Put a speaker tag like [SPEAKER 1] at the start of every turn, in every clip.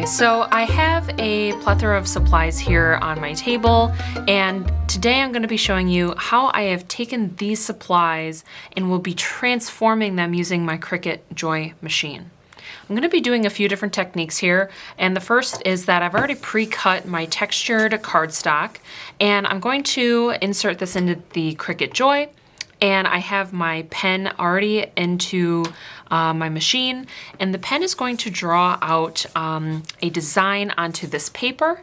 [SPEAKER 1] So I have a plethora of supplies here on my table, and today I'm going to be showing you how I have taken these supplies and will be transforming them using my Cricut Joy machine. I'm going to be doing a few different techniques here, and the first is that I've already pre-cut my textured cardstock, and I'm going to insert this into the Cricut Joy. And I have my pen already into my machine, and the pen is going to draw out a design onto this paper,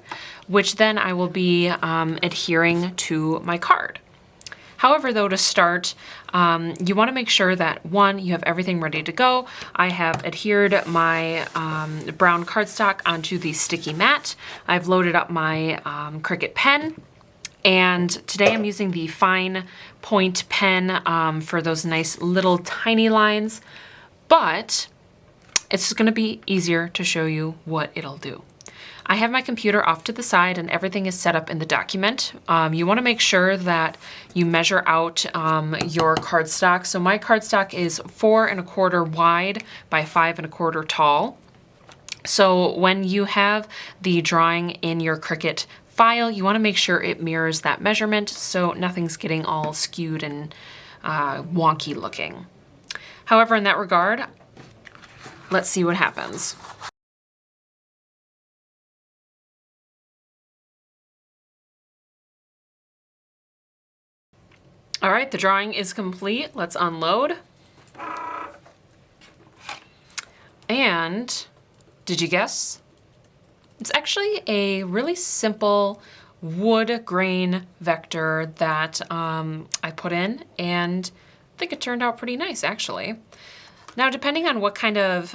[SPEAKER 1] which then I will be adhering to my card. However, though, to start, you want to make sure that, one, you have everything ready to go. I have adhered my brown cardstock onto the sticky mat. I've loaded up my Cricut pen. And today I'm using the fine point pen for those nice little tiny lines, but it's going to be easier to show you what it'll do. I have my computer off to the side and everything is set up in the document. You want to make sure that you measure out your cardstock. So my cardstock is 4 1/4 wide by 5 1/4 tall. So when you have the drawing in your Cricut file, you want to make sure it mirrors that measurement so nothing's getting all skewed and wonky looking. However, in that regard, let's see what happens. All right, the drawing is complete. Let's unload. And did you guess? It's actually a really simple wood grain vector that I put in, and I think it turned out pretty nice, actually. Now, depending on what kind of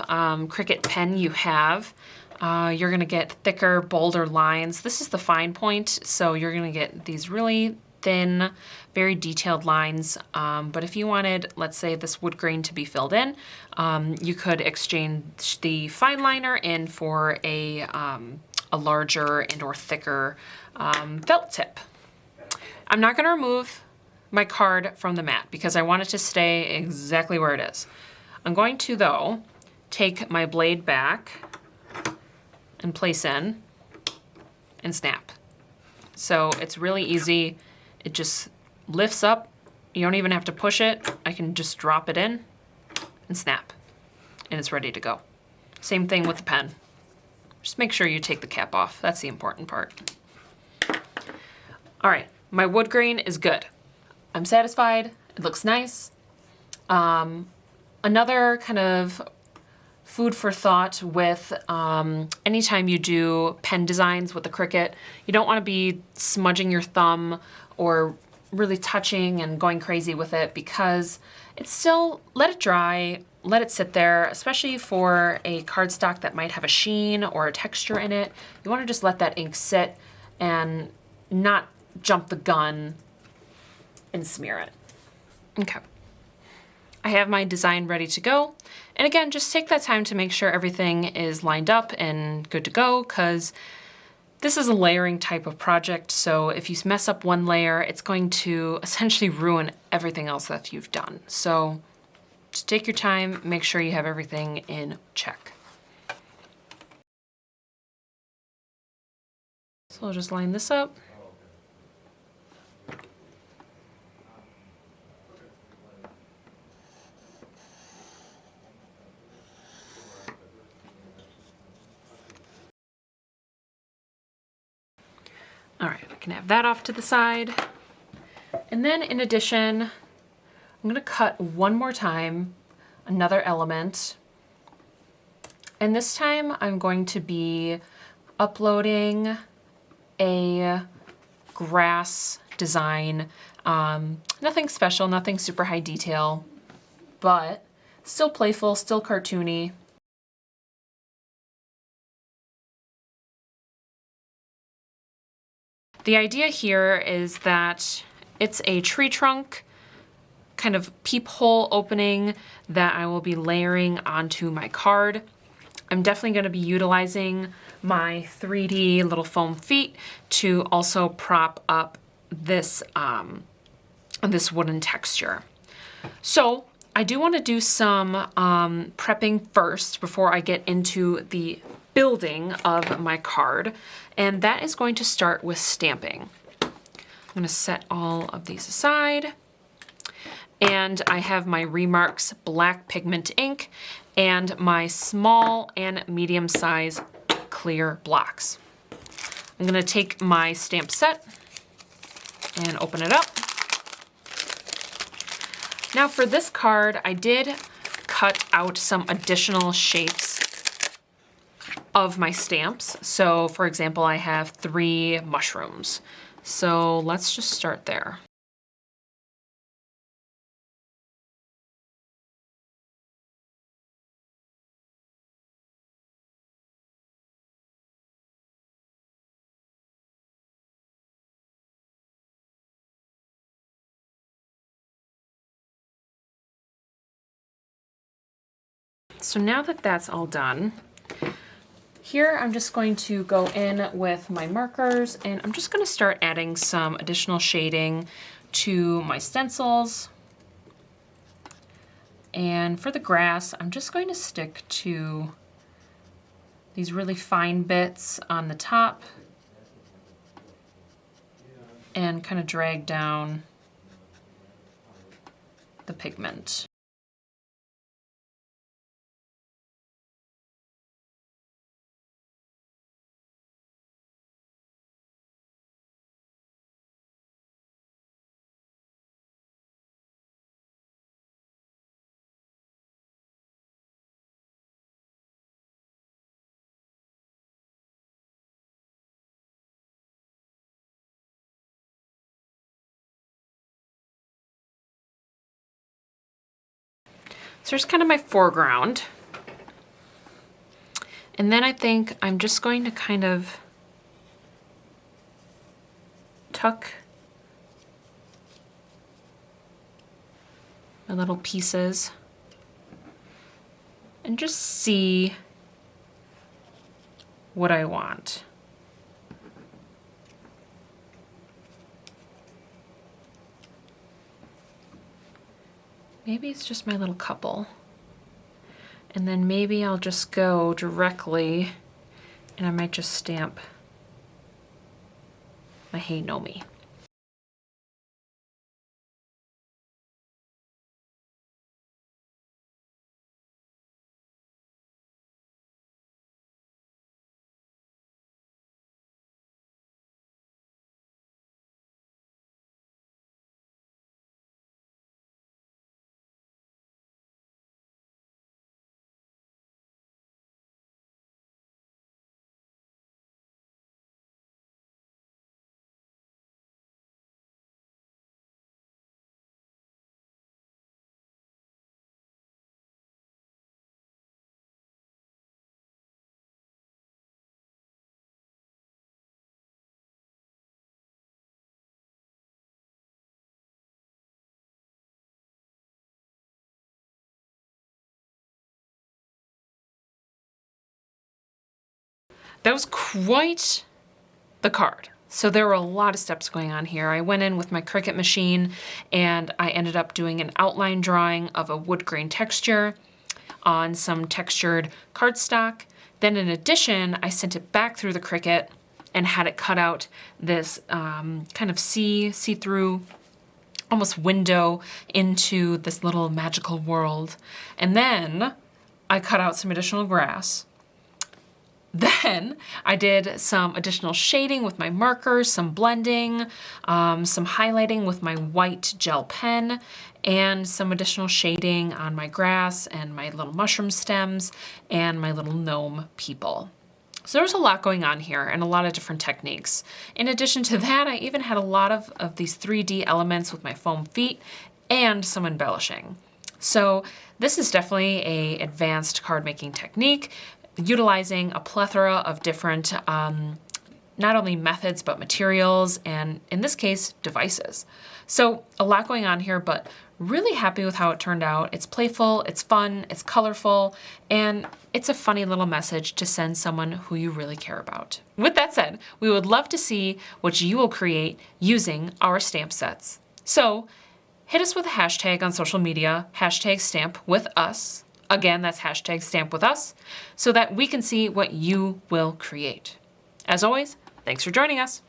[SPEAKER 1] Cricut pen you have, you're gonna get thicker, bolder lines. This is the fine point, so you're gonna get these really thin, very detailed lines. But if you wanted, let's say, this wood grain to be filled in, you could exchange the fine liner in for a larger and or thicker felt tip. I'm not going to remove my card from the mat because I want it to stay exactly where it is. I'm going to, though, take my blade back and place in and snap. So it's really easy. It just lifts up. You don't even have to push it. I can just drop it in and snap, and it's ready to go. Same thing with the pen. Just make sure you take the cap off. That's the important part. All right, my wood grain is good. I'm satisfied. It looks nice. Another kind of food for thought with anytime you do pen designs with the Cricut, you don't want to be smudging your thumb or really touching and going crazy with it, because it's still, let it dry, let it sit there, especially for a cardstock that might have a sheen or a texture in it. You want to just let that ink sit and not jump the gun and smear it. Okay. I have my design ready to go. And again, just take that time to make sure everything is lined up and good to go, because this is a layering type of project, so if you mess up one layer, it's going to essentially ruin everything else that you've done. So just take your time, make sure you have everything in check. So I'll just line this up. All right, I can have that off to the side. And then in addition, I'm gonna cut one more time, another element. And this time I'm going to be uploading a grass design. Nothing special, nothing super high detail, but still playful, still cartoony. The idea here is that it's a tree trunk, kind of peephole opening that I will be layering onto my card. I'm definitely going to be utilizing my 3D little foam feet to also prop up this, this wooden texture. So I do want to do some prepping first before I get into the building of my card, and that is going to start with stamping. I'm going to set all of these aside, and I have my Remarks black pigment ink and my small and medium size clear blocks. I'm going to take my stamp set and open it up. Now for this card, I did cut out some additional shapes of my stamps. So for example, I have 3 mushrooms. So let's just start there. So now that that's all done, here I'm just going to go in with my markers, and I'm just going to start adding some additional shading to my stencils. And for the grass, I'm just going to stick to these really fine bits on the top and kind of drag down the pigment. So here's kind of my foreground. And then I think I'm just going to kind of tuck my little pieces and just see what I want. Maybe it's just my little couple. And then maybe I'll just go directly and I might just stamp my Hey Gnome. That was quite the card. So there were a lot of steps going on here. I went in with my Cricut machine and I ended up doing an outline drawing of a wood grain texture on some textured cardstock. Then in addition, I sent it back through the Cricut and had it cut out this kind of see-through almost window into this little magical world. And then I cut out some additional grass. Then I did some additional shading with my markers, some blending, some highlighting with my white gel pen, and some additional shading on my grass and my little mushroom stems and my little gnome people. So there was a lot going on here and a lot of different techniques. In addition to that, I even had a lot of these 3D elements with my foam feet and some embellishing. So this is definitely an advanced card making technique, utilizing a plethora of different, not only methods, but materials, and in this case, devices. So a lot going on here, but really happy with how it turned out. It's playful, it's fun, it's colorful, and it's a funny little message to send someone who you really care about. With that said, we would love to see what you will create using our stamp sets. So hit us with a hashtag on social media, #StampWithUs. Again, that's hashtag stamp with us, so that we can see what you will create. As always, thanks for joining us.